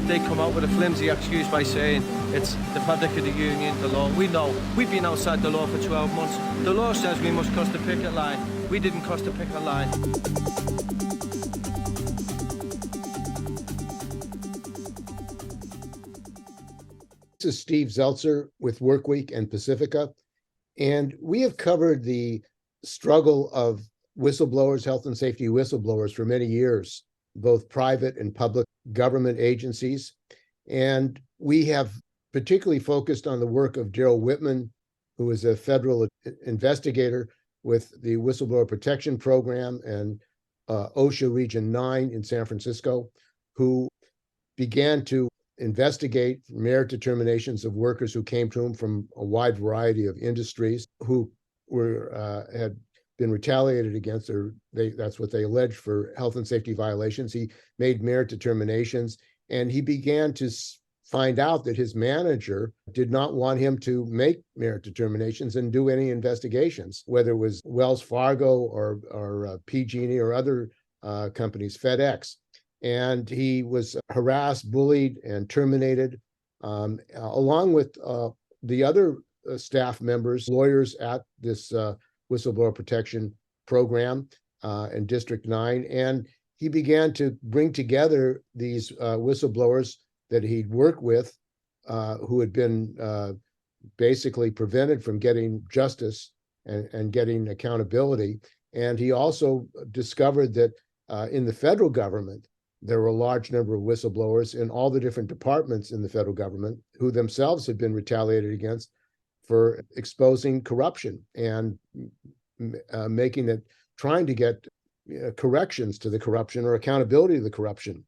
they come out with a flimsy excuse by saying it's the fabric of the union, the law. We know. We've been outside the law for 12 months. The law says we must cross the picket line. We didn't cross the picket line. This is Steve Zeltzer with Workweek and Pacifica, and we have covered the struggle of whistleblowers, health and safety whistleblowers for many years, both private and public government agencies. And we have particularly focused on the work of Darrell Whitman, who is a federal investigator with the Whistleblower Protection Program and OSHA Region 9 in San Francisco, who began to investigate merit determinations of workers who came to him from a wide variety of industries who had been retaliated against, or that's what they alleged, for health and safety violations. He made merit determinations, and he began to find out that his manager did not want him to make merit determinations and do any investigations, whether it was Wells Fargo or PG&E or other companies, FedEx. And he was harassed, bullied, and terminated, along with the other staff members, lawyers at this Whistleblower Protection Program in District 9. And he began to bring together these whistleblowers that he'd worked with, who had been basically prevented from getting justice and getting accountability. And he also discovered that in the federal government, there were a large number of whistleblowers in all the different departments in the federal government who themselves had been retaliated against for exposing corruption and trying to get corrections to the corruption or accountability to the corruption.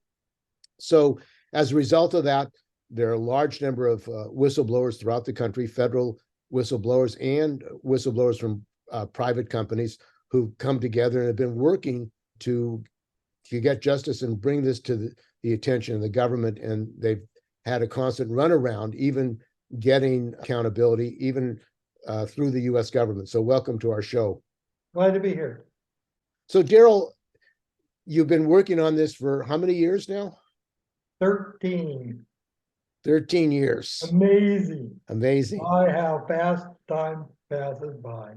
So as a result of that, there are a large number of whistleblowers throughout the country, federal whistleblowers and whistleblowers from private companies, who come together and have been working to get justice and bring this to the attention of the government. And they've had a constant runaround, even getting accountability, even through the U.S. government. So welcome to our show. Glad to be here. So Darrell, you've been working on this for how many years now? 13. 13 years. Amazing. Amazing. How fast time passes by.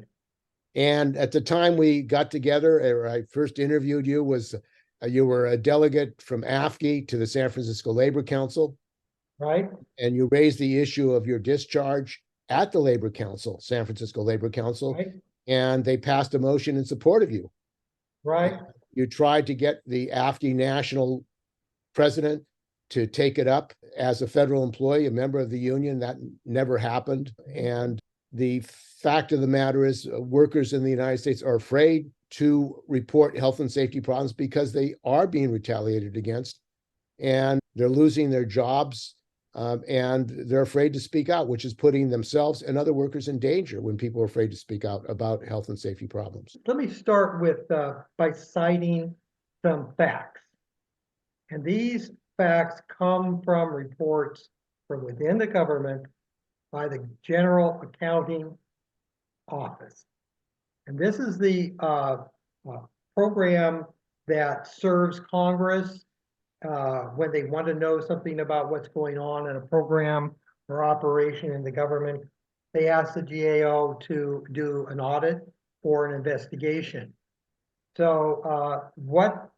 And at the time we got together, or I first interviewed you, was you were a delegate from AFGE to the San Francisco Labor Council. Right. And you raised the issue of your discharge at the Labor Council, San Francisco Labor Council, right. And they passed a motion in support of you. Right. You tried to get the AFGE national president to take it up as a federal employee, a member of the union. That never happened. And the fact of the matter is, workers in the United States are afraid to report health and safety problems because they are being retaliated against, and they're losing their jobs, and they're afraid to speak out, which is putting themselves and other workers in danger when people are afraid to speak out about health and safety problems. Let me start with by citing some facts. And these facts come from reports from within the government by the General Accounting Office. And this is the program that serves Congress when they want to know something about what's going on in a program or operation in the government. They ask the GAO to do an audit or an investigation. So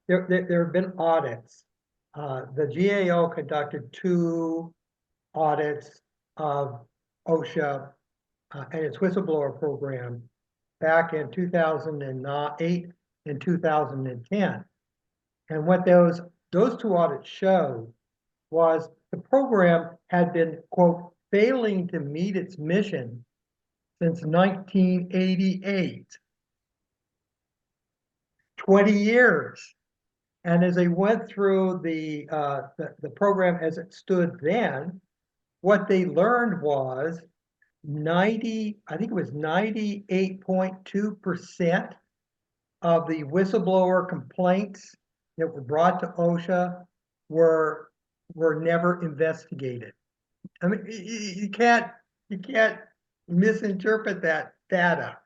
there have been audits. The GAO conducted 2 audits of OSHA and its whistleblower program back in 2008 and 2010. And what those 2 audits showed was the program had been, quote, failing to meet its mission since 1988. 20 years. And as they went through the program as it stood then, what they learned was 98.2% of the whistleblower complaints that were brought to OSHA were never investigated. I mean, you can't misinterpret that data,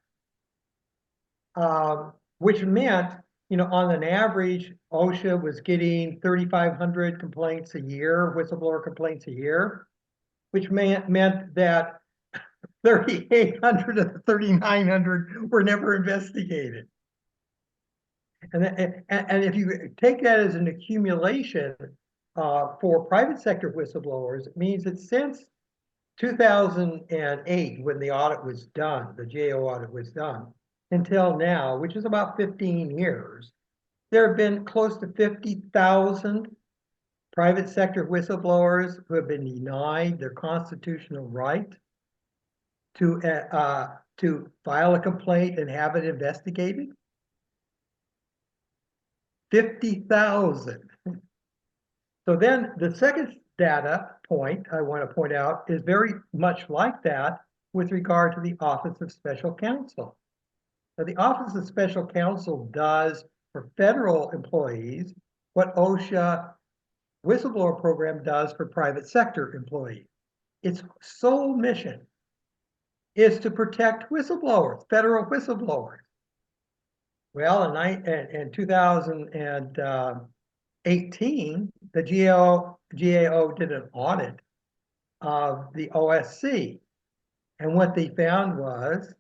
which meant you know, on an average, OSHA was getting 3,500 complaints a year, whistleblower complaints a year, which meant that 3,800 of the 3,900 were never investigated. And if you take that as an accumulation for private sector whistleblowers, it means that since 2008, when the audit was done, the GAO audit was done, until now, which is about 15 years, there have been close to 50,000 private sector whistleblowers who have been denied their constitutional right to file a complaint and have it investigated. 50,000. So then the second data point I want to point out is very much like that with regard to the Office of Special Counsel. Now, the Office of Special Counsel does for federal employees what OSHA Whistleblower Program does for private sector employees. Its sole mission is to protect whistleblowers, federal whistleblowers. Well, in 2018, the GAO did an audit of the OSC. And what they found was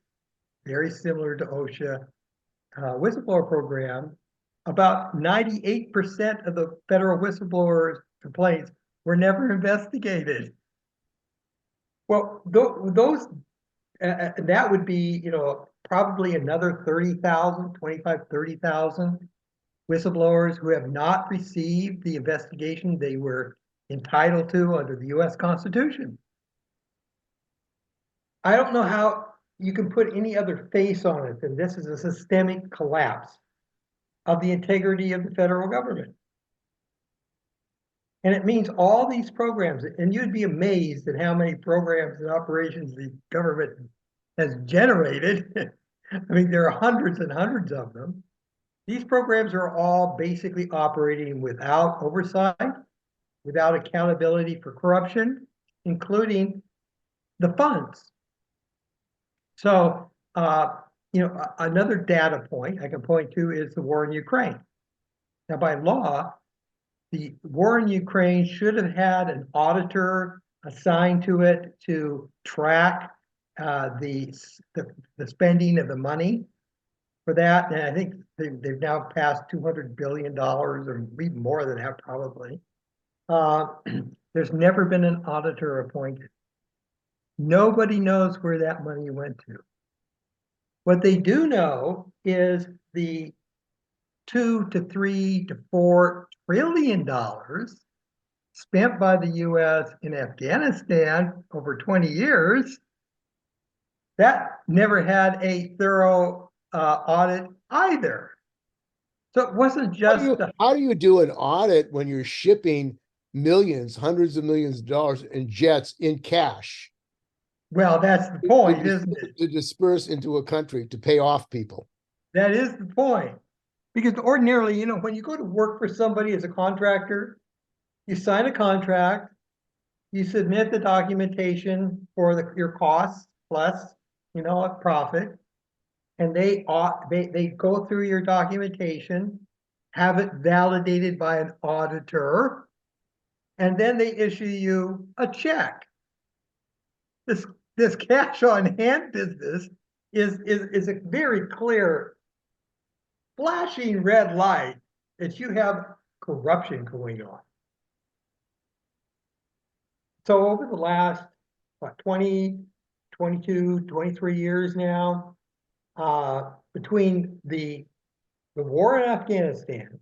very similar to OSHA Whistleblower Program. About 98% of the federal whistleblowers complaints were never investigated. Well, those that would be, you know, probably another 30,000, 25, 30,000 whistleblowers who have not received the investigation they were entitled to under the US Constitution. I don't know how you can put any other face on it than this is a systemic collapse of the integrity of the federal government. And it means all these programs, and you'd be amazed at how many programs and operations the government has generated. I mean, there are hundreds and hundreds of them. These programs are all basically operating without oversight, without accountability for corruption, including the funds. So, you know, another data point I can point to is the war in Ukraine. Now, by law, the war in Ukraine should have had an auditor assigned to it to track the spending of the money for that. And I think they've now passed $200 billion or even more than that probably. There's never been an auditor appointed. Nobody knows where that money went to. What they do know is the $2 to $3 to $4 trillion spent by the US in Afghanistan over 20 years, that never had a thorough audit either. So it wasn't just how do you do an audit when you're shipping millions, hundreds of millions of dollars in jets in cash? Well, that's the point, isn't it? To disperse into a country to pay off people. That is the point. Because ordinarily, you know, when you go to work for somebody as a contractor, you sign a contract, you submit the documentation for your costs plus, you know, a profit, and they go through your documentation, have it validated by an auditor, and then they issue you a check. This cash on hand business is a very clear flashing red light that you have corruption going on. So over the last, what, 20, 22, 23 years now, between the war in Afghanistan,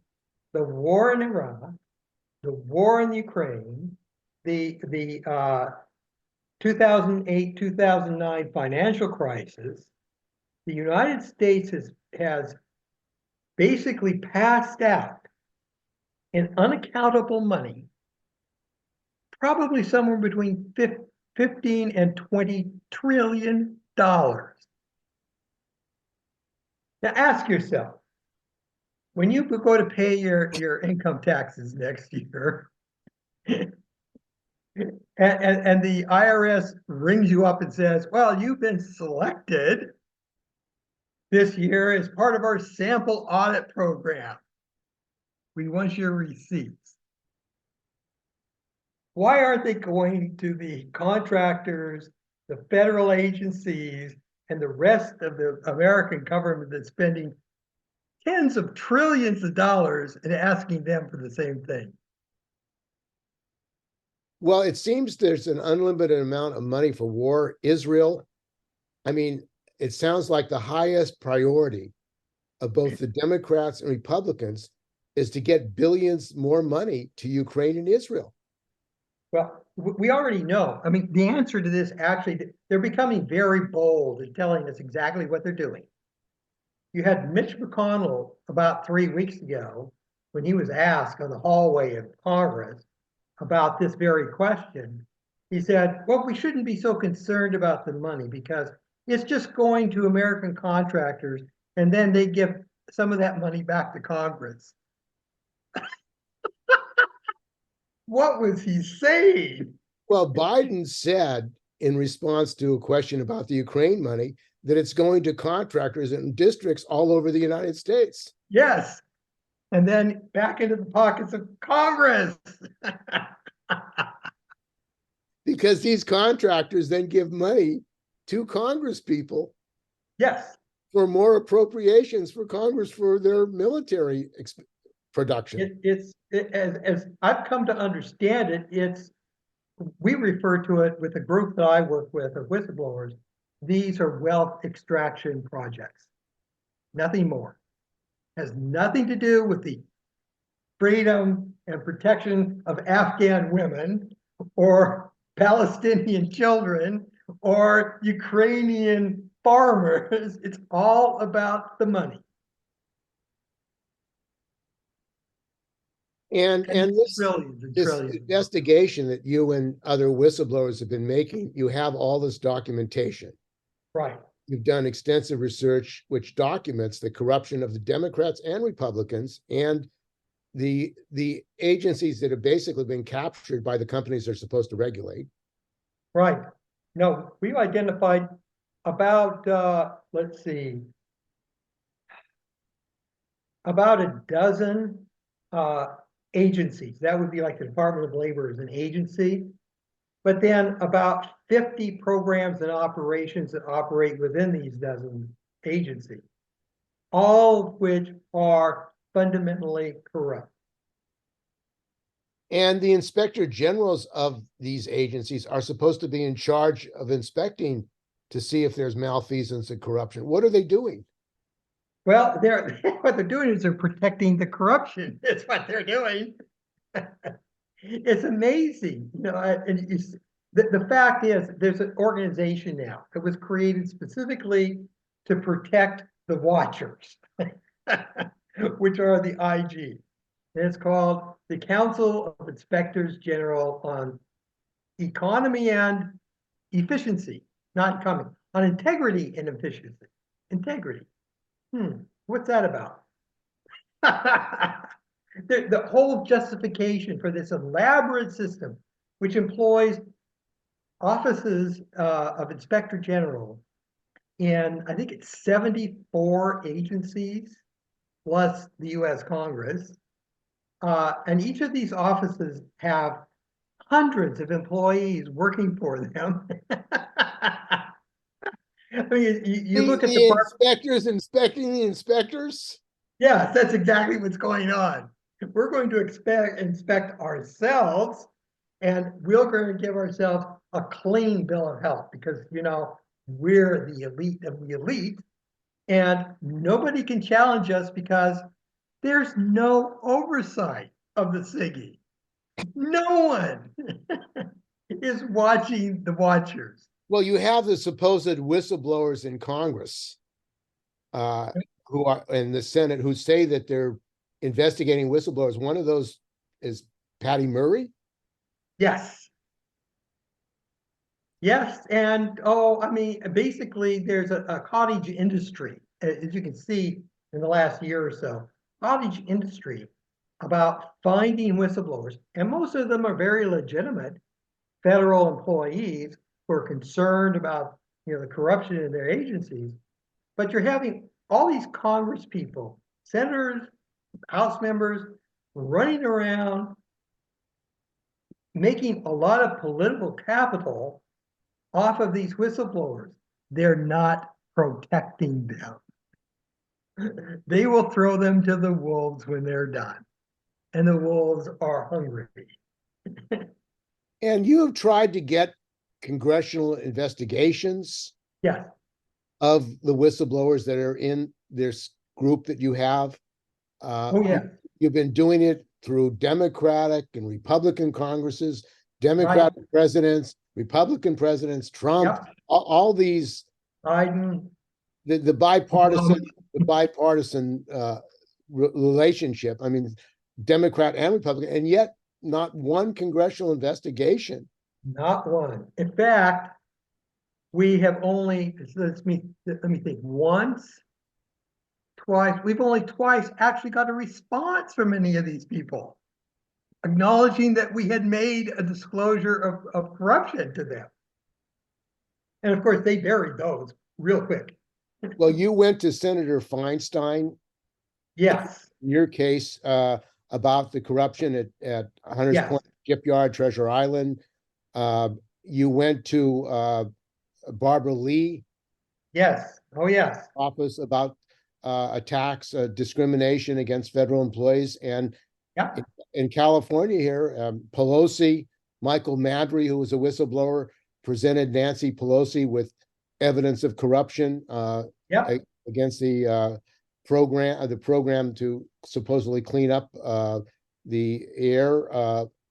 the war in Iraq, the war in Ukraine, the 2008-2009 financial crisis, the United States has basically passed out in unaccountable money, probably somewhere between 15 and 20 trillion dollars. Now ask yourself, when you go to pay your income taxes next year, and the IRS rings you up and says, well, you've been selected this year as part of our sample audit program. We want your receipts. Why aren't they going to the contractors, the federal agencies, and the rest of the American government that's spending tens of trillions of dollars and asking them for the same thing? Well, it seems there's an unlimited amount of money for war. Israel, I mean, it sounds like the highest priority of both the Democrats and Republicans is to get billions more money to Ukraine and Israel. Well, we already know. I mean, the answer to this, actually, they're becoming very bold in telling us exactly what they're doing. You had Mitch McConnell about 3 weeks ago when he was asked on the hallway of Congress about this very question. He said, well, we shouldn't be so concerned about the money because it's just going to American contractors and then they give some of that money back to Congress. What was he saying? Well, Biden said in response to a question about the Ukraine money that it's going to contractors and districts all over the United States. Yes. And then back into the pockets of Congress. Because these contractors then give money to Congress people. Yes. For more appropriations for Congress for their military production. As I've come to understand it, we refer to it with the group that I work with of whistleblowers. These are wealth extraction projects, nothing more. Has nothing to do with the freedom and protection of Afghan women or Palestinian children or Ukrainian farmers. It's all about the money. And this trillions. investigation that you and other whistleblowers have been making, you have all this documentation. Right. You've done extensive research which documents the corruption of the Democrats and Republicans and the agencies that have basically been captured by the companies they're supposed to regulate. Right. No, we've identified about, let's see, about a dozen agencies. That would be like the Department of Labor is an agency. But then about 50 programs and operations that operate within these dozen agencies, all of which are fundamentally corrupt. And the inspector generals of these agencies are supposed to be in charge of inspecting to see if there's malfeasance and corruption. What are they doing? Well, what they're doing is they're protecting the corruption. That's what they're doing. It's amazing. You know, the fact is there's an organization now that was created specifically to protect the watchers, which are the IG. And it's called the Council of Inspectors General on Economy and Efficiency, not economy, on integrity and efficiency. Integrity. What's that about? The whole justification for this elaborate system, which employs offices of Inspector General in, I think it's 74 agencies, plus the US Congress. And each of these offices have hundreds of employees working for them. I mean, you look at the inspectors inspecting the inspectors? Yes, that's exactly what's going on. We're going to inspect ourselves, and we're going to give ourselves a clean bill of health because, you know, we're the elite of the elite, and nobody can challenge us because there's no oversight of the SIGI. No one is watching the watchers. Well, you have the supposed whistleblowers in Congress who are in the Senate who say that they're investigating whistleblowers. One of those is Patty Murray. Yes. Yes, and I mean, basically there's a cottage industry, as you can see in the last year or so, cottage industry about finding whistleblowers, and most of them are very legitimate federal employees who are concerned about, you know, the corruption in their agencies. But you're having all these Congress people, senators, House members, running around, making a lot of political capital off of these whistleblowers. They're not protecting them. They will throw them to the wolves when they're done. And the wolves are hungry. And you have tried to get congressional investigations Yes. of the whistleblowers that are in this group that you have. Oh, yeah. You've been doing it through Democratic and Republican Congresses, Democratic presidents, Republican presidents, Trump, Yep. all these, Biden. the bipartisan relationship. I mean, Democrat and Republican, and yet not one congressional investigation. Not one. In fact, we have only, let me think, once, twice, we've only twice actually got a response from any of these people acknowledging that we had made a disclosure of corruption to them. And of course, they buried those real quick. Well, you went to Senator Feinstein, Yes. in your case, about the corruption at Hunters Yes. Point Shipyard, Treasure Island. You went to Barbara Lee Yes. Oh, yes. office about attacks, discrimination against federal employees. And Yeah. in California here, Pelosi, Michael Madry, who was a whistleblower, presented Nancy Pelosi with evidence of corruption Yeah. against the program to supposedly clean up the air,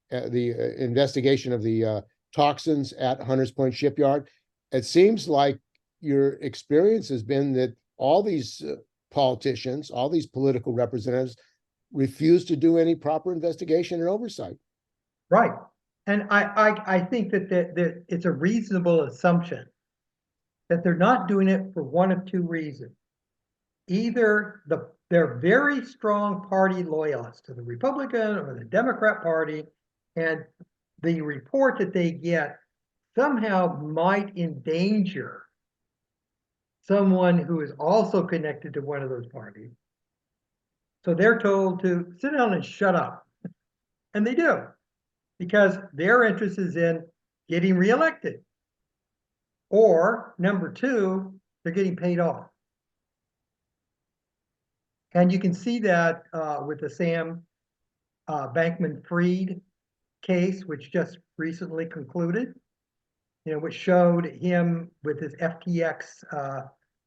the investigation of the toxins at Hunters Point Shipyard. It seems like your experience has been that all these politicians, all these political representatives refuse to do any proper investigation and oversight. Right. And I think that it's a reasonable assumption that they're not doing it for one of two reasons. Either they're very strong party loyalists to the Republican or the Democrat Party, and the report that they get somehow might endanger someone who is also connected to one of those parties. So they're told to sit down and shut up. And they do, because their interest is in getting reelected. Or number two, they're getting paid off. And you can see that with the Sam Bankman-Fried case, which just recently concluded, which showed him with his FTX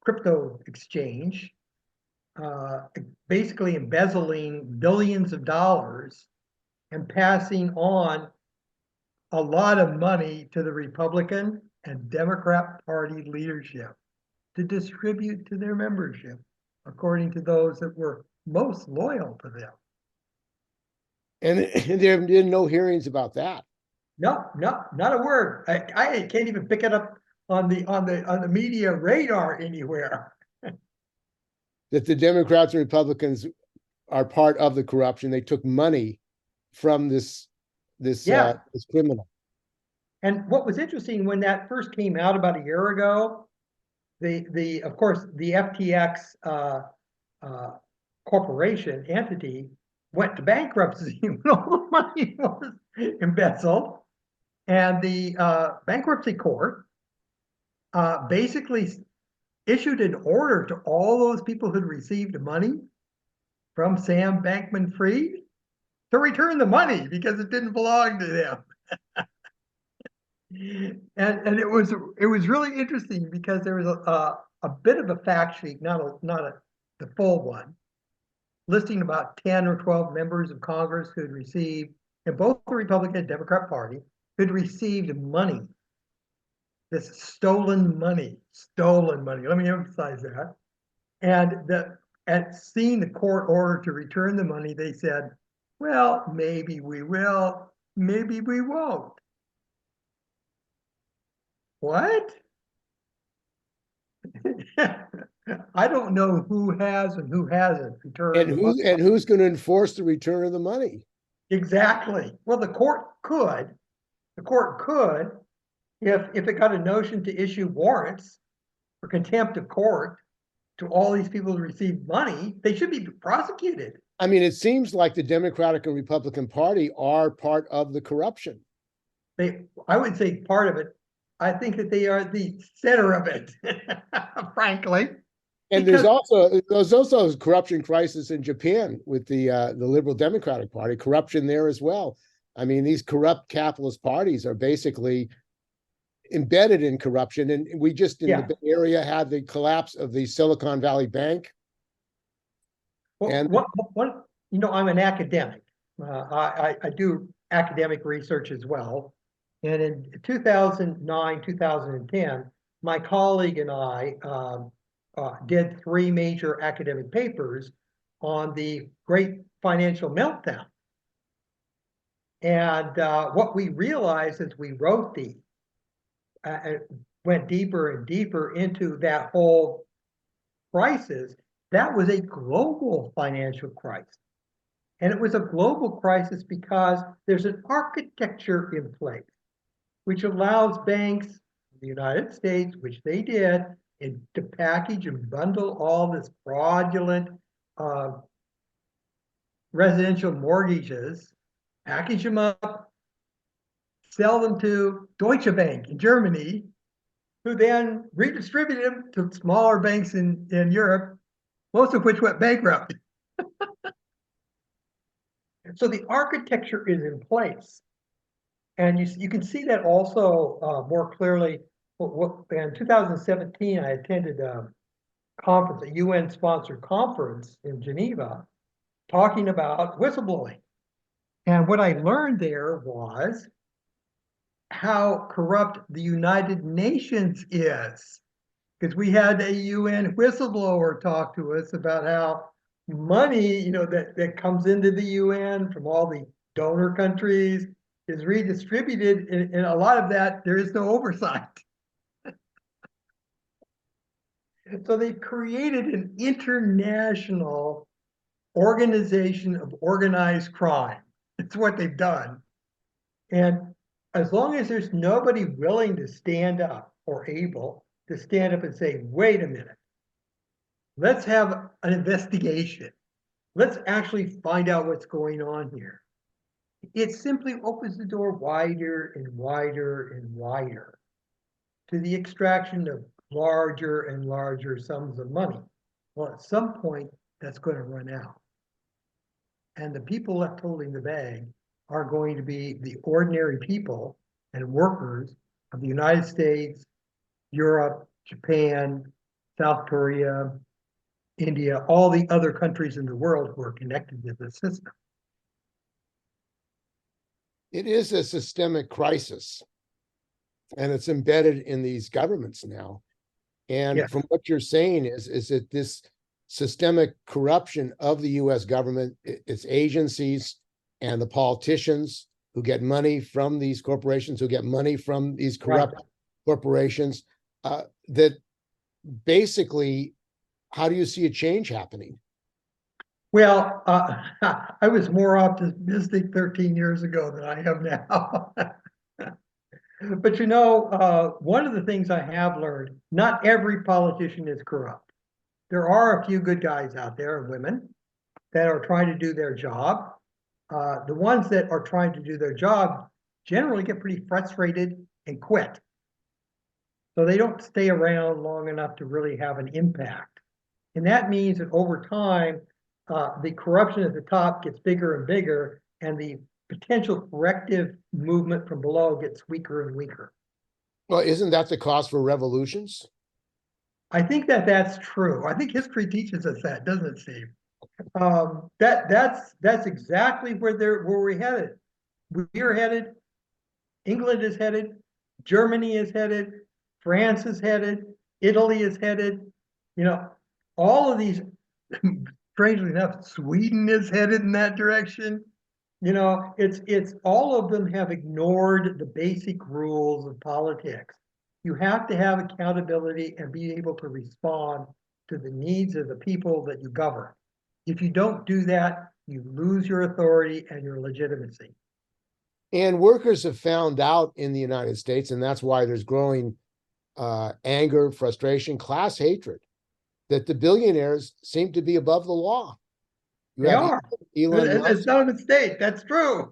crypto exchange, basically embezzling billions of dollars and passing on a lot of money to the Republican and Democrat Party leadership to distribute to their membership, according to those that were most loyal to them. And there have been no hearings about that. No, not a word. I can't even pick it up on the media radar anywhere. That the Democrats and Republicans are part of the corruption. They took money from this criminal. And what was interesting when that first came out about a year ago, of course the FTX corporation entity went to bankruptcy when all the money was embezzled, and the bankruptcy court basically issued an order to all those people who'd received money from Sam Bankman-Fried to return the money because it didn't belong to them. And it was really interesting because there was a bit of a fact sheet, not the full one, listing about 10 or 12 members of Congress who'd received, in both the Republican and Democrat Party, who'd received money. This stolen money. Let me emphasize that. And seeing the court order to return the money, they said, well, maybe we will, maybe we won't. What? I don't know who has and who hasn't returned. And who's going to enforce the return of the money? Exactly. Well, the court could, if it got a notion to issue warrants for contempt of court, to all these people who receive money, they should be prosecuted. I mean, it seems like the Democratic and Republican Party are part of the corruption. I would say part of it. I think that they are the center of it, frankly. And there's also a corruption crisis in Japan with the Liberal Democratic Party, corruption there as well. I mean, these corrupt capitalist parties are basically embedded in corruption. And we just in the Bay Area had the collapse of the Silicon Valley Bank. Well, and I'm an academic. I do academic research as well. And in 2009, 2010, my colleague and I did 3 major academic papers on the great financial meltdown. And what we realized as we wrote these, went deeper and deeper into that whole crisis, that was a global financial crisis. And it was a global crisis because there's an architecture in place which allows banks in the United States, which they did, to package and bundle all this fraudulent residential mortgages, package them up, sell them to Deutsche Bank in Germany, who then redistributed them to smaller banks in Europe, most of which went bankrupt. So the architecture is in place. And you can see that also more clearly. In 2017, I attended a conference, a UN-sponsored conference in Geneva, talking about whistleblowing. And what I learned there was how corrupt the United Nations is. Because we had a UN whistleblower talk to us about how money, that comes into the UN from all the donor countries is redistributed, and a lot of that, there is no oversight. So they've created an international organization of organized crime. It's what they've done. And as long as there's nobody willing to stand up or able to stand up and say, wait a minute, let's have an investigation. Let's actually find out what's going on here. It simply opens the door wider and wider and wider to the extraction of larger and larger sums of money. Well, at some point, that's going to run out. And the people left holding the bag are going to be the ordinary people and workers of the United States, Europe, Japan, South Korea, India, all the other countries in the world who are connected to the system. it is a systemic crisis, and it's embedded in these governments now. And from what you're saying is that this systemic corruption of the U.S. government, its agencies, and the politicians who get money from these corporations, who get money from these corrupt corporations, that basically, how do you see a change happening? Well, I was more optimistic 13 years ago than I am now. But one of the things I have learned, not every politician is corrupt. There are a few good guys out there, and women, that are trying to do their job. The ones that are trying to do their job generally get pretty frustrated and quit. So they don't stay around long enough to really have an impact. And that means that over time, the corruption at the top gets bigger and bigger, and the potential corrective movement from below gets weaker and weaker. Well, isn't that the cause for revolutions? I think that's true. I think history teaches us that, doesn't it, Steve? That's exactly where we're headed. We're headed. England is headed. Germany is headed. France is headed. Italy is headed. All of these. Strangely enough, Sweden is headed in that direction. It's all of them have ignored the basic rules of politics. You have to have accountability and be able to respond to the needs of the people that you govern. If you don't do that, you lose your authority and your legitimacy. And workers have found out in the United States, and that's why there's growing anger, frustration, class hatred. that the billionaires seem to be above the law. You They have are. Elon Musk. It's not a mistake. That's true.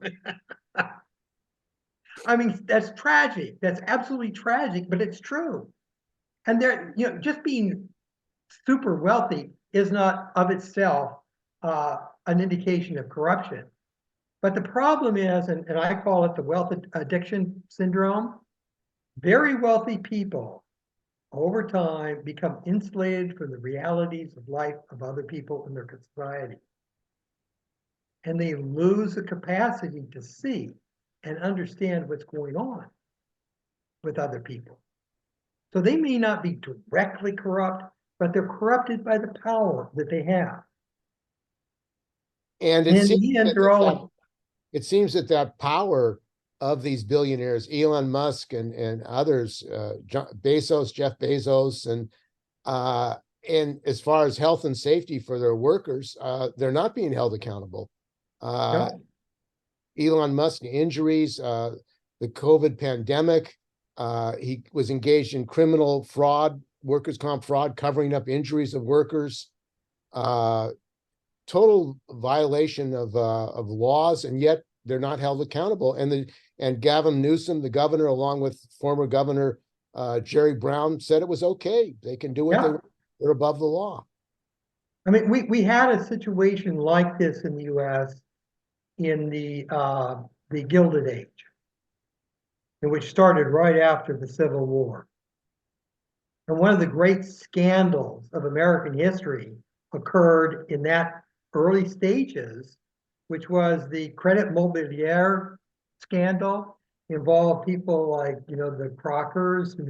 I mean, that's tragic. That's absolutely tragic, but it's true. And they're, just being super wealthy is not of itself an indication of corruption. But the problem is, and I call it the wealth addiction syndrome, very wealthy people over time become insulated from the realities of life of other people in their society. And they lose the capacity to see and understand what's going on with other people. So they may not be directly corrupt, but they're corrupted by the power that they have. And in the end, they're all. It seems that that power of these billionaires, Elon Musk and others, Jeff Bezos, and as far as health and safety for their workers, they're not being held accountable. No. Elon Musk injuries, the COVID pandemic, he was engaged in criminal fraud, workers' comp fraud, covering up injuries of workers, total violation of laws, and yet they're not held accountable. And Gavin Newsom, the governor, along with former governor Jerry Brown, said it was okay. They can do what they're above the law. I mean, we had a situation like this in the U.S. in the Gilded Age, which started right after the Civil War. And one of the great scandals of American history occurred in that early stages, which was the Credit Mobilier scandal. Involved people like, the Crockers and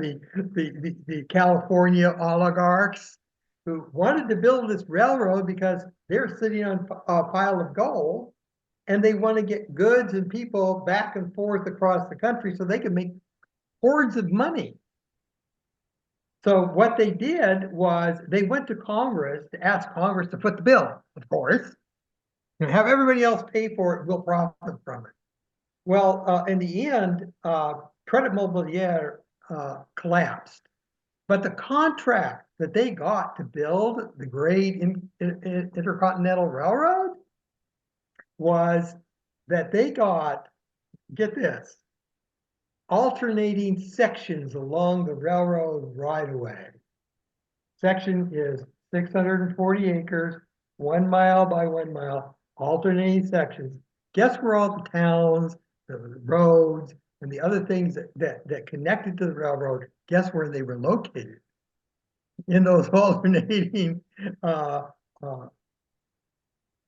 the California oligarchs who wanted to build this railroad because they're sitting on a pile of gold and they want to get goods and people back and forth across the country so they can make hordes of money. So what they did was they went to Congress to ask Congress to foot the bill, of course, and have everybody else pay for it, we'll profit from it. Well, in the end, Credit Mobilier collapsed. But the contract that they got to build the Great Intercontinental Railroad was that they got, get this, alternating sections along the railroad right-of-way. Section is 640 acres, 1 mile by 1 mile, alternating sections. Guess where all the towns, the roads, and the other things that connected to the railroad, guess where they were located? In those alternating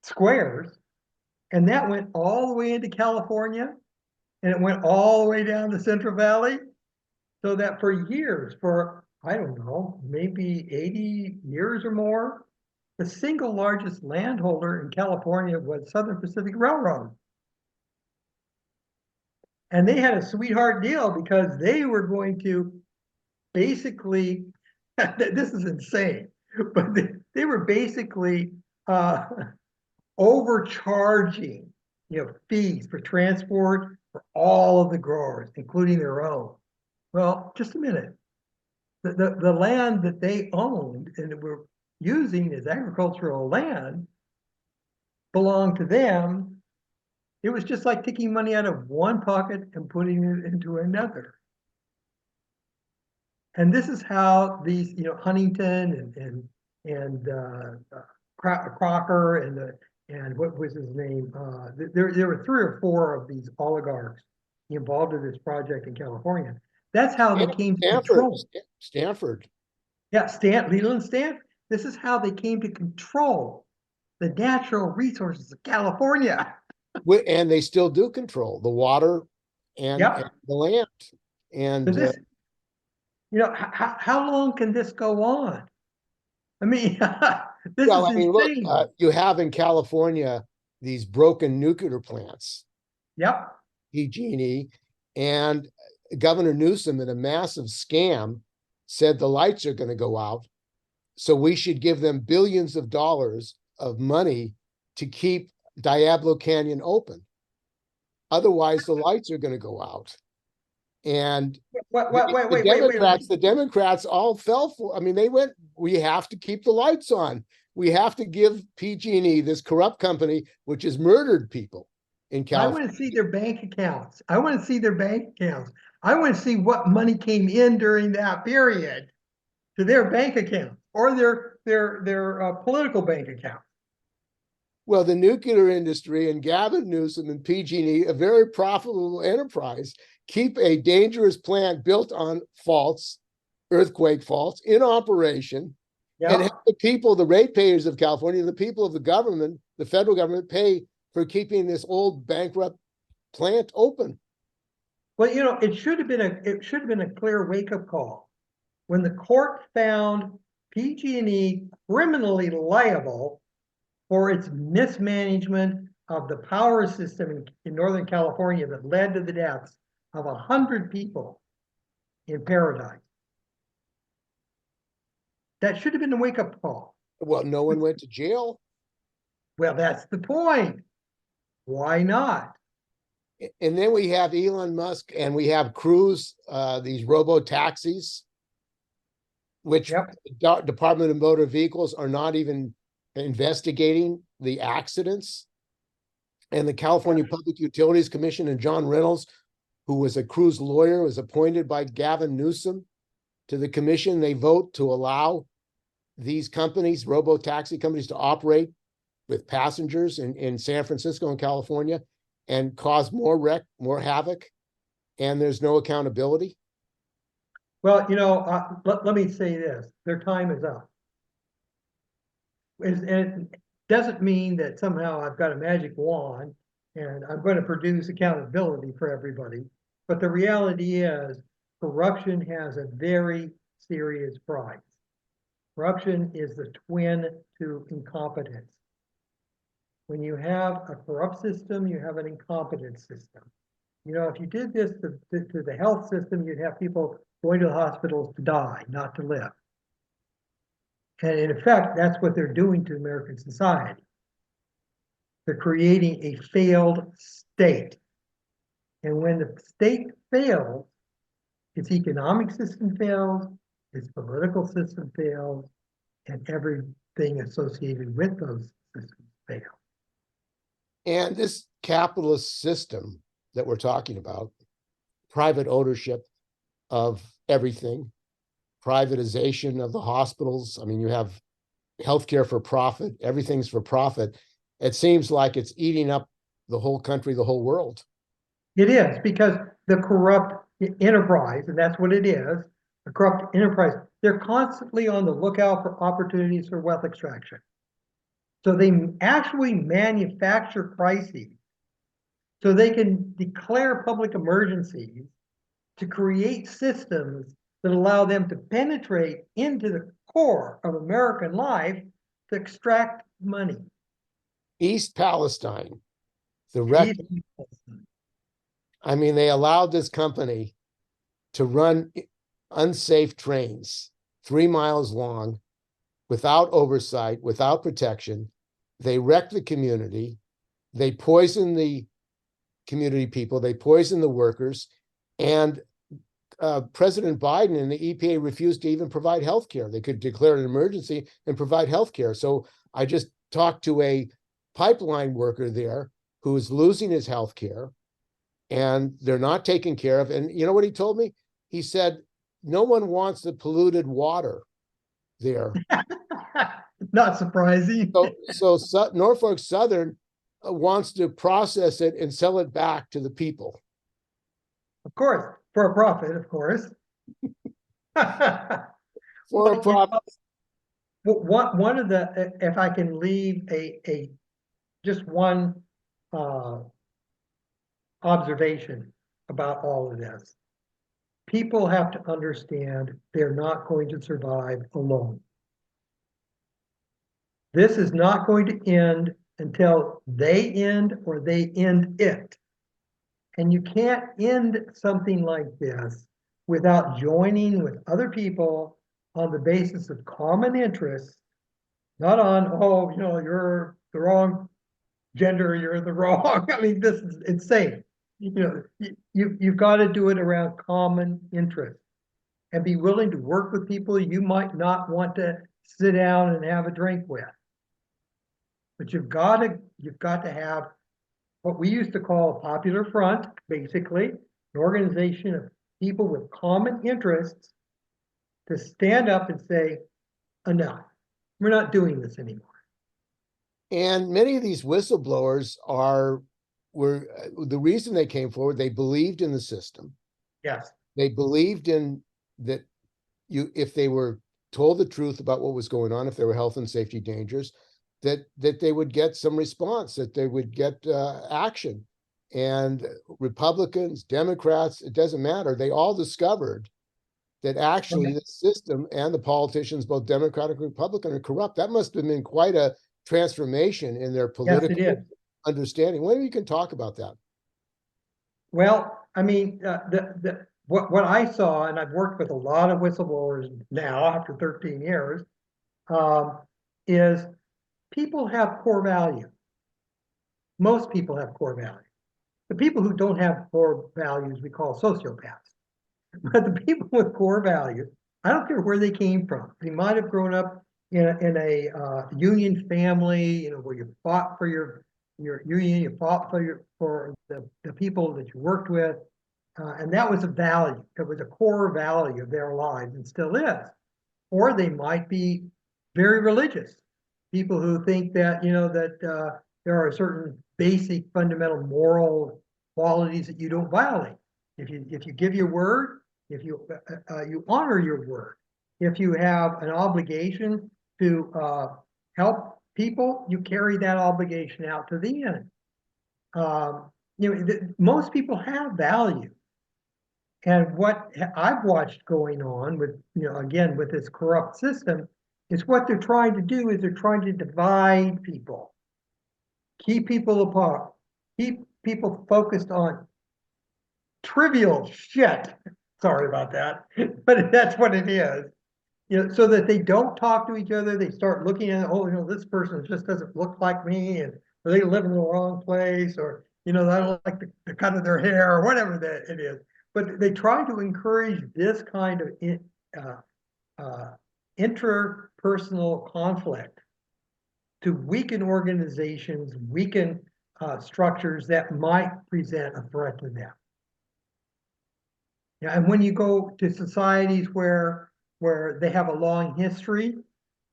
squares. And that went all the way into California, and it went all the way down the Central Valley, so that for years, for, I don't know, maybe 80 years or more, the single largest landholder in California was Southern Pacific Railroad. And they had a sweetheart deal because they were going to basically, this is insane, but they were basically overcharging, fees for transport for all of the growers, including their own. Well, just a minute. The land that they owned and were using as agricultural land belonged to them. It was just like taking money out of one pocket and putting it into another. And this is how these, Huntington and Crocker and what was his name? There were 3 or 4 of these oligarchs involved in this project in California. That's how they came to control. Stanford. Yeah, Leland Stanford. This is how they came to control the natural resources of California. And they still do control the water and the land. And so this, how long can this go on? I mean, this is insane. Look, you have in California these broken nuclear plants. Yep. PG&E, and Governor Newsom, in a massive scam, said the lights are going to go out, so we should give them billions of dollars of money to keep Diablo Canyon open. Otherwise, the lights are going to go out. And Wait. the Democrats all fell for, I mean, they went, we have to keep the lights on. We have to give PG&E, this corrupt company, which has murdered people in I California. want to see their bank accounts. I want to see their bank accounts. I want to see what money came in during that period to their bank account or their political bank account. Well, the nuclear industry and Gavin Newsom and PG&E, a very profitable enterprise, keep a dangerous plant built on faults, earthquake faults, in operation, and have the people, the ratepayers of California, the people of the government, the federal government, pay for keeping this old bankrupt plant open. Well, you know, it should have been a clear wake-up call when the court found PG&E criminally liable for its mismanagement of the power system in Northern California that led to the deaths of 100 people in Paradise. That should have been a wake-up call. Well, no one went to jail. Well, that's the point. Why not? And then we have Elon Musk and we have Cruise, these robo-taxis, which the Department of Motor Vehicles are not even investigating the accidents. And the California Public Utilities Commission and John Reynolds, who was a Cruise lawyer, was appointed by Gavin Newsom to the commission. They vote to allow these companies, robo-taxi companies, to operate with passengers in San Francisco and California and cause more havoc, and there's no accountability. Well, you know, let me say this. Their time is up. And it doesn't mean that somehow I've got a magic wand and I'm going to produce accountability for everybody. But the reality is corruption has a very serious price. Corruption is the twin to incompetence. When you have a corrupt system, you have an incompetent system. You know, if you did this to the health system, you'd have people going to the hospitals to die, not to live. And in effect, that's what they're doing to American society. They're creating a failed state. And when the state fails, its economic system fails, its political system fails, and everything associated with those systems fails. And this capitalist system that we're talking about, private ownership of everything, privatization of the hospitals. I mean, you have healthcare for profit, everything's for profit. It seems like it's eating up the whole country, the whole world. It is, because the corrupt enterprise, and that's what it is, a corrupt enterprise, they're constantly on the lookout for opportunities for wealth extraction. So they actually manufacture crises so they can declare public emergencies to create systems that allow them to penetrate into the core of American life to extract money. East Palestine, I mean, they allowed this company to run unsafe trains 3 miles long without oversight, without protection. They wrecked the community. They poisoned the community people. They poisoned the workers. And President Biden and the EPA refused to even provide health care. They could declare an emergency and provide health care. So I just talked to a pipeline worker there who is losing his health care, and they're not taken care of. And you know what he told me? He said, no one wants the polluted water there. Not surprising. So Norfolk Southern wants to process it and sell it back to the people. Of course, for a profit, of course. For a profit. One of the, if I can leave just one observation about all of this. People have to understand they're not going to survive alone. This is not going to end until they end or they end it. And you can't end something like this without joining with other people on the basis of common interests, not on, oh, you know, you're the wrong gender, you're the wrong. I mean, this is insane. You've got to do it around common interest and be willing to work with people you might not want to sit down and have a drink with. But you've got to have what we used to call a popular front, basically, an organization of people with common interests to stand up and say, enough, we're not doing this anymore. And many of these whistleblowers were the reason they came forward, they believed in the system. Yes. They believed in that if they were told the truth about what was going on, if there were health and safety dangers, that they would get some response, that they would get action. And Republicans, Democrats, it doesn't matter. They all discovered that actually the system and the politicians, both Democratic and Republican, are corrupt. That must have been quite a transformation in their political understanding. Maybe you can talk about that. Well, I mean, what I saw, and I've worked with a lot of whistleblowers now after 13 years, is people have core value. Most people have core value. The people who don't have core values we call sociopaths. But the people with core value, I don't care where they came from. They might have grown up in a union family, where you fought for your union, you fought for the people that you worked with, and that was a value. It was a core value of their lives and still is. Or they might be very religious, people who think that there are certain basic fundamental moral qualities that you don't violate. If you give your word, if you honor your word, if you have an obligation to help people, you carry that obligation out to the end. Most people have value. And what I've watched going on with, again, with this corrupt system, is what they're trying to do is they're trying to divide people, keep people apart, keep people focused on trivial shit. Sorry about that, but that's what it is. So that they don't talk to each other. They start looking at, this person just doesn't look like me, or they live in the wrong place, or I don't like the cut of their hair, or whatever that it is. But they try to encourage this kind of interpersonal conflict to weaken organizations, weaken structures that might present a threat to them. And when you go to societies where they have a long history,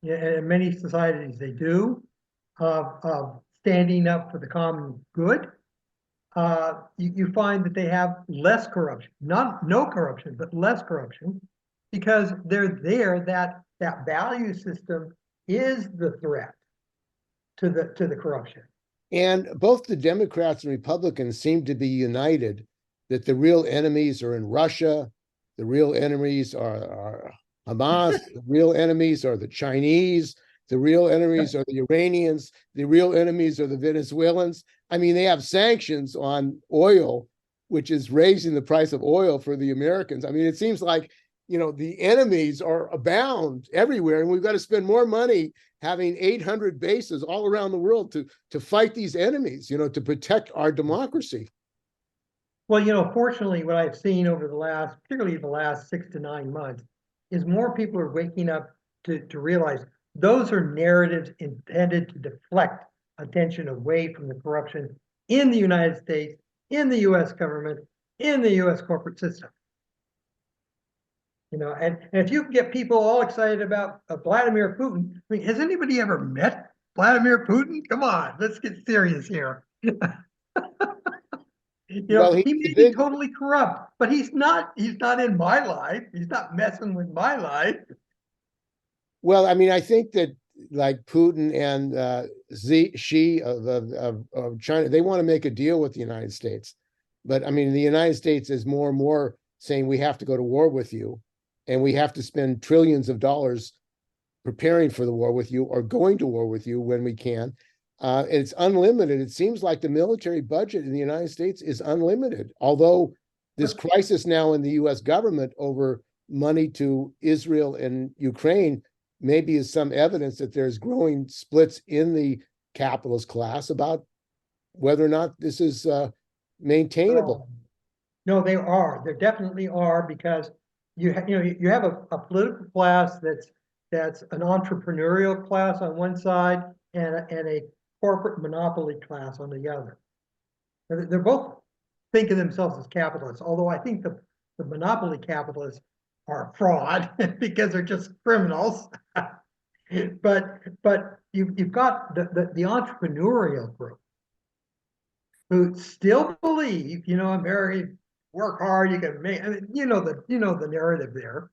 and many societies they do, of standing up for the common good, you find that they have less corruption, not no corruption, but less corruption, because they're there. That value system is the threat to the corruption. And both the Democrats and Republicans seem to be united that the real enemies are in Russia, the real enemies are Hamas, the real enemies are the Chinese, the real enemies are the Iranians, the real enemies are the Venezuelans. I mean, they have sanctions on oil, which is raising the price of oil for the Americans. I mean, it seems like, the enemies are abound everywhere, and we've got to spend more money having 800 bases all around the world to fight these enemies, to protect our democracy. Well, fortunately, what I've seen over particularly the last 6 to 9 months, is more people are waking up to realize those are narratives intended to deflect attention away from the corruption in the United States, in the U.S. government, in the U.S. corporate system. And if you can get people all excited about Vladimir Putin, I mean, has anybody ever met Vladimir Putin? Come on, let's get serious here. He may be totally corrupt, but he's not in my life. He's not messing with my life. Well, I mean, I think that like Putin and Xi of China, they want to make a deal with the United States. But I mean, the United States is more and more saying we have to go to war with you, and we have to spend trillions of dollars preparing for the war with you or going to war with you when we can. It's unlimited. It seems like the military budget in the United States is unlimited, although this crisis now in the U.S. government over money to Israel and Ukraine maybe is some evidence that there's growing splits in the capitalist class about whether or not this is maintainable. No, they are. There definitely are, because you have a political class that's an entrepreneurial class on one side and a corporate monopoly class on the other. They're both think of themselves as capitalists, although I think the monopoly capitalists are fraud because they're just criminals. but you've got the entrepreneurial group who still believe, America, work hard, you can make, I mean, the narrative there.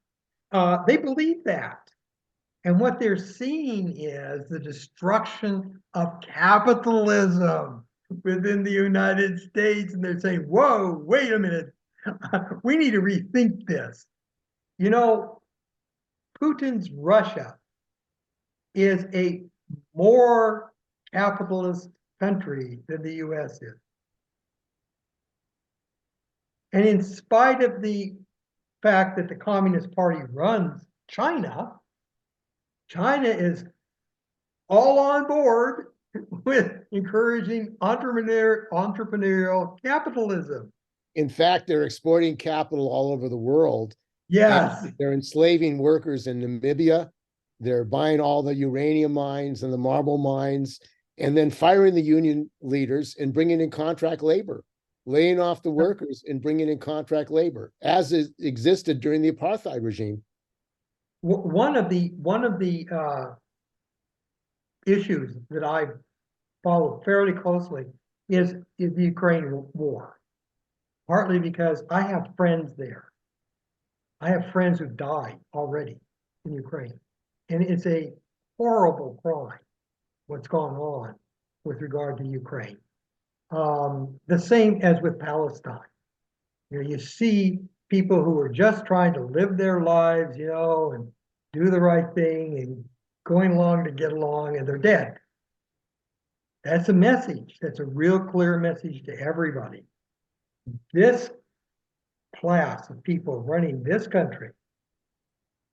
They believe that. And what they're seeing is the destruction of capitalism within the United States. And they're saying, whoa, wait a minute. We need to rethink this. Putin's Russia is a more capitalist country than the US is. And in spite of the fact that the Communist Party runs China, China is all on board with encouraging entrepreneurial capitalism. In fact, they're exporting capital all over the world. Yes. They're enslaving workers in Namibia. They're buying all the uranium mines and the marble mines, and then firing the union leaders and bringing in contract labor, laying off the workers and bringing in contract labor, as it existed during the apartheid regime. One of the issues that I've followed fairly closely is the Ukraine war, partly because I have friends there. I have friends who died already in Ukraine, and it's a horrible crime what's gone on with regard to Ukraine. The same as with Palestine. You see people who are just trying to live their lives, and do the right thing and going along to get along, and they're dead. That's a message. That's a real clear message to everybody. This class of people running this country,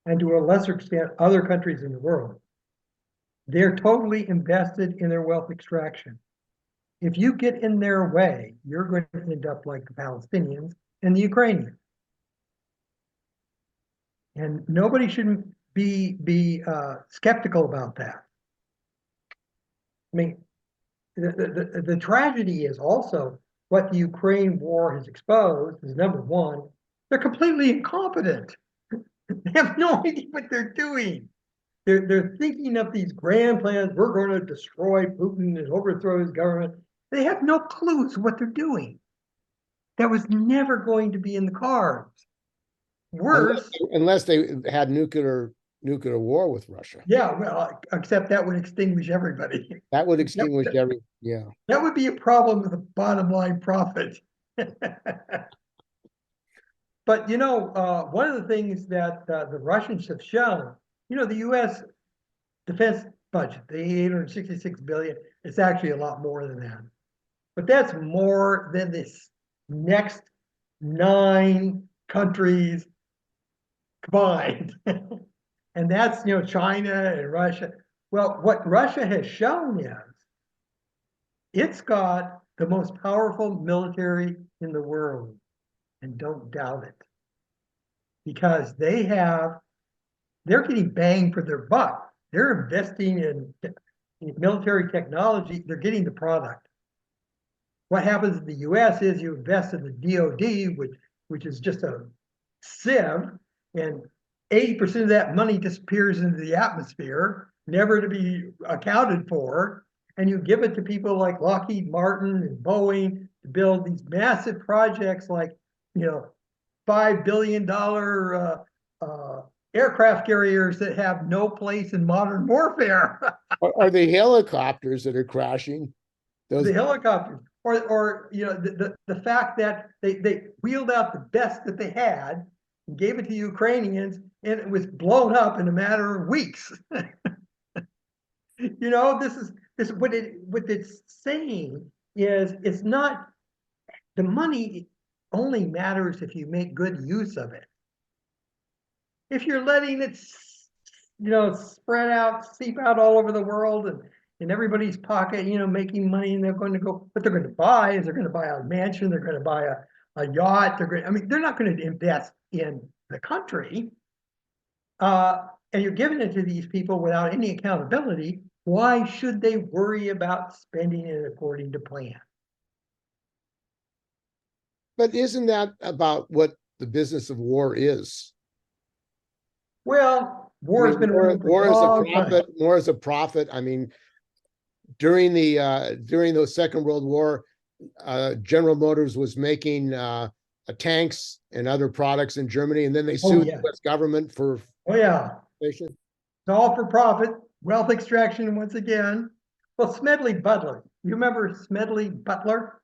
and to a lesser extent, other countries in the world, they're totally invested in their wealth extraction. If you get in their way, you're going to end up like the Palestinians and the Ukrainians. And nobody should be skeptical about that. I mean, the tragedy is also what the Ukraine war has exposed is, number one, they're completely incompetent. They have no idea what they're doing. They're thinking of these grand plans. We're going to destroy Putin and overthrow his government. They have no clues what they're doing. That was never going to be in the cards. Worse, unless they had nuclear war with Russia. Yeah, well, except that would extinguish everybody. That would extinguish yeah. That would be a problem with the bottom line profit. But one of the things that the Russians have shown, the U.S. defense budget, the $866 billion, it's actually a lot more than that. But that's more than this next 9 countries combined. And that's, China and Russia. Well, what Russia has shown is it's got the most powerful military in the world. And don't doubt it. Because they're getting bang for their buck. They're investing in military technology. They're getting the product. What happens in the US is you invest in the DoD, which is just a sieve, and 80% of that money disappears into the atmosphere, never to be accounted for. And you give it to people like Lockheed Martin and Boeing to build these massive projects like, $5 billion aircraft carriers that have no place in modern warfare. Are the helicopters that are crashing? The helicopters. Or the fact that they wheeled out the best that they had and gave it to Ukrainians, and it was blown up in a matter of weeks. This what it's saying is it's not, the money only matters if you make good use of it. If you're letting it spread out, seep out all over the world, in everybody's pocket, making money, and they're going to go, what they're going to buy is they're going to buy a mansion, they're going to buy a yacht, they're not going to invest in the country. And you're giving it to these people without any accountability. Why should they worry about spending it according to plan? But isn't that about what the business of war is? Well, war has been around for war a is a long profit. time. War is a profit. I mean, during the Second World War, General Motors was making tanks and other products in Germany, and then they sued the U.S. government for. Oh yeah, it's all for profit, wealth extraction once again. Well, Smedley Butler, you remember Smedley Butler?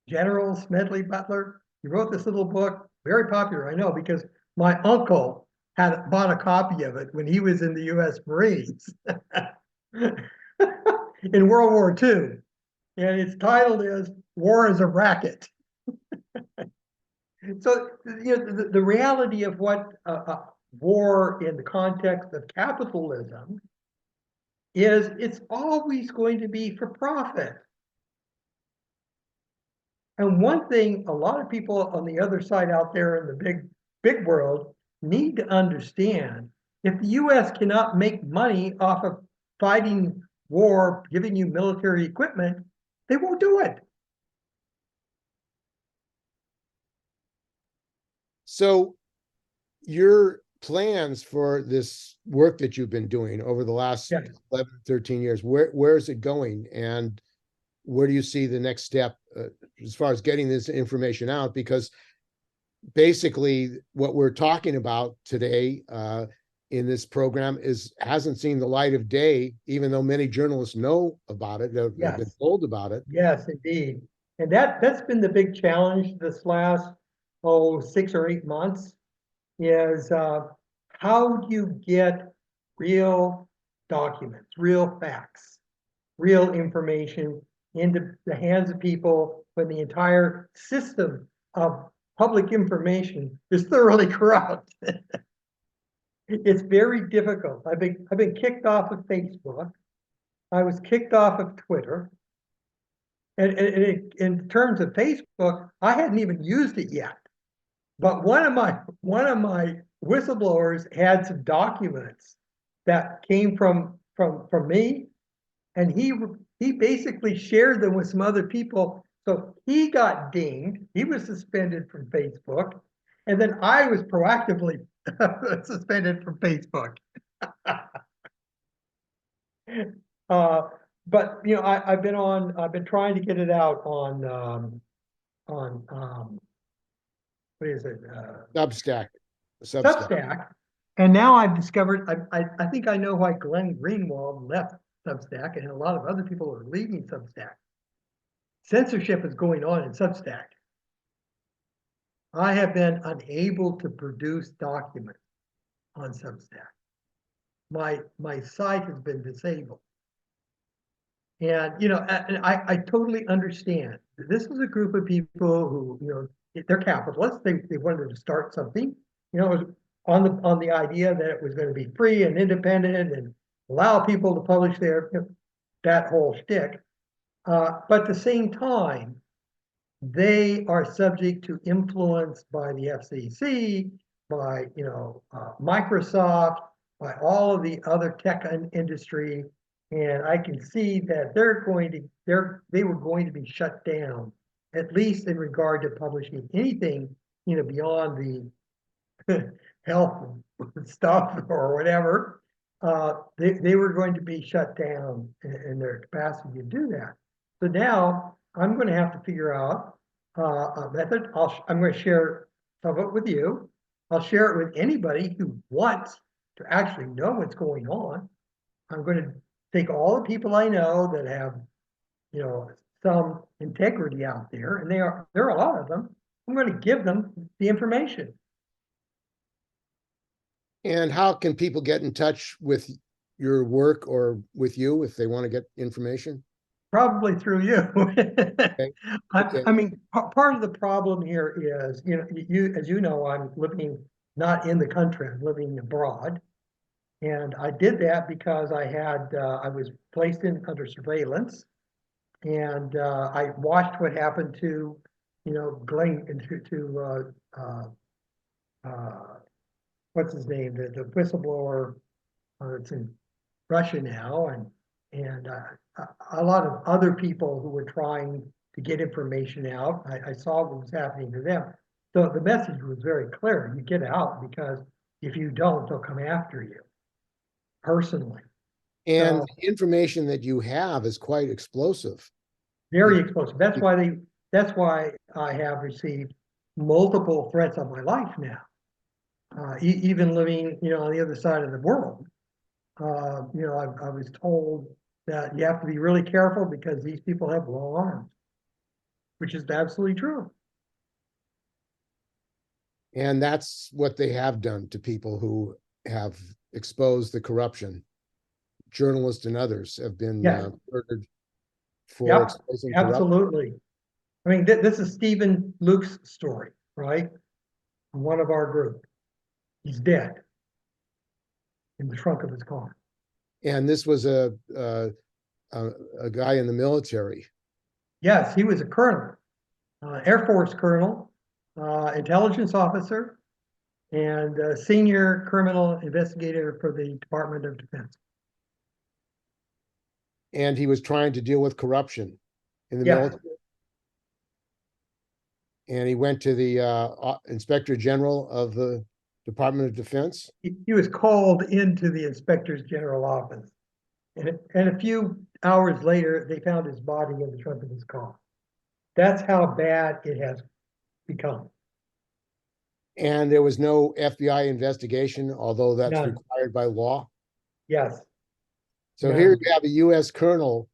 General Smedley Butler? He wrote this little book, very popular, I know, because my uncle had bought a copy of it when he was in the U.S. Marines in World War II. And its title is War is a Racket. So, the reality of what war in the context of capitalism is, it's always going to be for profit. And one thing a lot of people on the other side out there in the big world need to understand, if the US cannot make money off of fighting war, giving you military equipment, they won't do it. So your plans for this work that you've been doing over the last 11, 13 years, where is it going? And where do you see the next step as far as getting this information out? Because basically what we're talking about today in this program hasn't seen the light of day, even though many journalists know about it, have been told about it. Yes, indeed. And that's been the big challenge this last 6 or 8 months, is how do you get real documents, real facts, real information into the hands of people when the entire system of public information is thoroughly corrupt. It's very difficult. I've been kicked off of Facebook. I was kicked off of Twitter. And in terms of Facebook, I hadn't even used it yet. But one of my whistleblowers had some documents that came from me, and he basically shared them with some other people. So he got dinged. He was suspended from Facebook, and then I was proactively suspended from Facebook. But I've been trying to get it out on what is it? Substack. And now I've discovered, I think I know why Glenn Greenwald left Substack, and a lot of other people are leaving Substack. Censorship is going on in Substack. I have been unable to produce documents on Substack. My site has been disabled. And I totally understand. This is a group of people who, they're capitalists. They wanted to start something, it was on the idea that it was going to be free and independent and allow people to publish that whole shtick. But at the same time, they are subject to influence by the FCC, by Microsoft, by all of the other tech industry, and I can see that they were going to be shut down, at least in regard to publishing anything beyond the health stuff or whatever. They were going to be shut down in their capacity to do that. So now I'm going to have to figure out a method. I'm going to share some of it with you. I'll share it with anybody who wants to actually know what's going on. I'm going to take all the people I know that have, some integrity out there, and there are a lot of them. I'm going to give them the information. And how can people get in touch with your work or with you if they want to get information? Probably through you. Okay. I mean, part of the problem here is, as you know, I'm living not in the country, I'm living abroad. And I did that because I was placed under surveillance, and I watched what happened to, Glenn, and what's his name, the whistleblower, it's in Russia now, and a lot of other people who were trying to get information out. I saw what was happening to them. So the message was very clear: you get out, because if you don't, they'll come after you personally. And So, the information that you have is quite explosive. very explosive. That's why I have received multiple threats on my life now. Even living, on the other side of the world. I was told that you have to be really careful because these people have long arms, which is absolutely true. And that's what they have done to people who have exposed the corruption. Journalists and others have been Yes. murdered for Yep, exposing corruption. absolutely. I mean, this is Stephen Luke's story, right? One of our group. He's dead in the trunk of his car. And this was a guy in the military. Yes, he was a colonel, Air Force colonel, intelligence officer, and senior criminal investigator for the Department of Defense. And he was trying to deal with corruption in the Yes. military. And he went to the Inspector General of the Department of Defense. He was called into the Inspector General office. And a few hours later, they found his body in the trunk of his car. That's how bad it has become. And there was no FBI investigation, although that's None. required by law. Yes. So None. here you have a U.S. colonel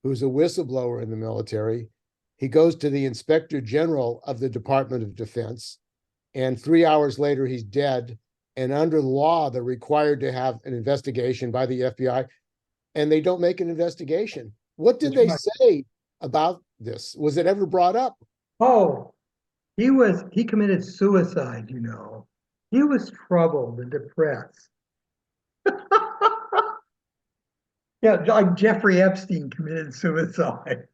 who's a whistleblower in the military. He goes to the Inspector General of the Department of Defense, and 3 hours later, he's dead. And under law, they're required to have an investigation by the FBI, and they don't make an investigation. What did they say about this? Was it ever brought up? Oh, he committed suicide, He was troubled and depressed. Yeah, like Jeffrey Epstein committed suicide.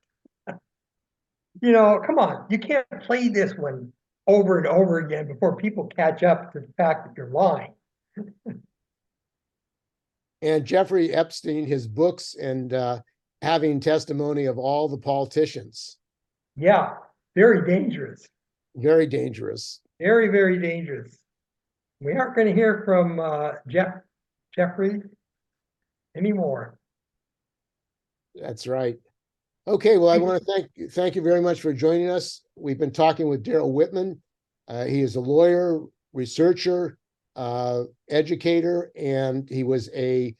Come on, you can't play this one over and over again before people catch up to the fact that you're lying. And Jeffrey Epstein, his books, and having testimony of all the politicians. Yeah, very dangerous. Very dangerous. Very, very dangerous. We aren't going to hear from Jeffrey anymore. That's right. Okay, well, I want to thank you very much for joining us. We've been talking with Darrell Whitman. He is a lawyer, researcher, educator, and he was a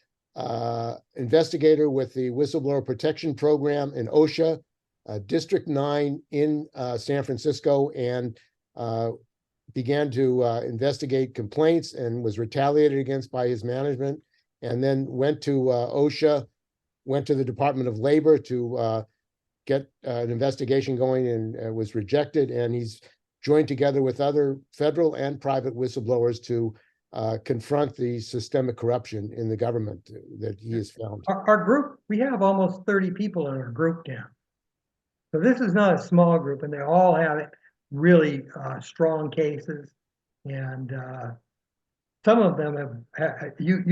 investigator with the Whistleblower Protection Program in OSHA, District 9 in San Francisco, and began to investigate complaints and was retaliated against by his management, and then went to OSHA, went to the Department of Labor to get an investigation going, and was rejected. And he's joined together with other federal and private whistleblowers to confront the systemic corruption in the government that he has found. Our group, we have almost 30 people in our group now. So this is not a small group, and they all have really strong cases. And some of them have, you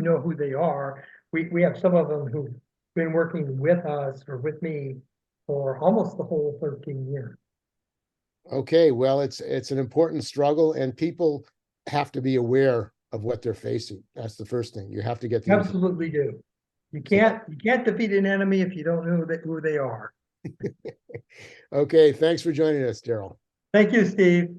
know who they are. We have some of them who've been working with us or with me for almost the whole 13 years. Okay, well, it's an important struggle, and people have to be aware of what they're facing. That's the first thing. You have to get the Absolutely do. You can't defeat an enemy if you don't know who they are. Okay, thanks for joining us, Darrell. Thank you, Steve.